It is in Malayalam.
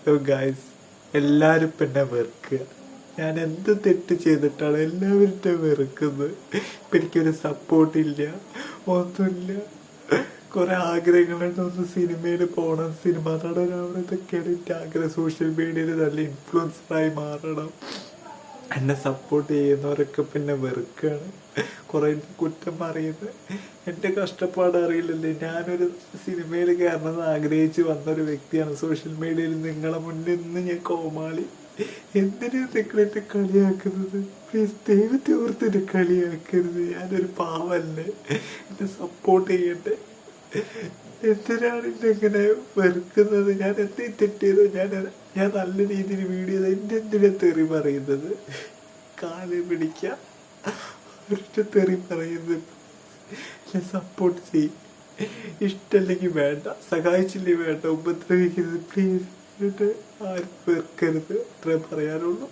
ഗായ്സ്, എല്ലാവരും ഇപ്പം എന്നെ വെറുക്കുക. ഞാൻ എന്ത് തെറ്റ് ചെയ്തിട്ടാണ് എല്ലാവരും എന്നെ വെറുക്കുന്നത്? ഇപ്പം എനിക്കൊരു സപ്പോർട്ടില്ല, ഒന്നുമില്ല. കുറെ ആഗ്രഹങ്ങളുണ്ട്. ഒന്ന് സിനിമയിൽ പോകണം, സിനിമ നടനാവണം, ഇതൊക്കെയാണ് എൻ്റെ ആഗ്രഹം. സോഷ്യൽ മീഡിയയിൽ നല്ല ഇൻഫ്ലുവൻസറായി മാറണം. എന്നെ സപ്പോർട്ട് ചെയ്യുന്നവരൊക്കെ പിന്നെ വെറുക്കുകയാണ്, കുറേ കുറ്റം പറയുന്നത്. എൻ്റെ കഷ്ടപ്പാട് അറിയില്ലല്ലേ? ഞാനൊരു സിനിമയിൽ കയറണമെന്ന് ആഗ്രഹിച്ച് വന്നൊരു വ്യക്തിയാണ്. സോഷ്യൽ മീഡിയയിൽ നിങ്ങളെ മുന്നിൽ നിന്ന് ഞാൻ കോമാളി. എന്തിനാ നിങ്ങളെന്നെ കളിയാക്കുന്നത്? പ്ലീസ് ദൈവത്തെ ഓർത്തിട്ട് കളിയാക്കരുത്. ഞാനൊരു പാവല്ലേ, എന്നെ സപ്പോർട്ട് ചെയ്യട്ടെ. എന്തിനാണ് എന്നെങ്ങനെ വെറുക്കുന്നത്? ഞാൻ എന്ത് തെറ്റിയതോ? ഞാൻ നല്ല രീതിയിൽ വീഡിയോ എന്തിനാ തെറി പറയുന്നത്? കാല് പിടിക്കുക, ഒറ്റ തെറി പറയുന്നത്. ഞാൻ സപ്പോർട്ട് ചെയ്യും. ഇഷ്ടമല്ലെങ്കിൽ വേണ്ട, സഹായിച്ചില്ലെങ്കിൽ വേണ്ട, ഉപദ്രവിക്കരുത് പ്ലീസ്. എന്നിട്ട് ആരും വെറുക്കരുത്. അത്രേ പറയാനുള്ളൂ.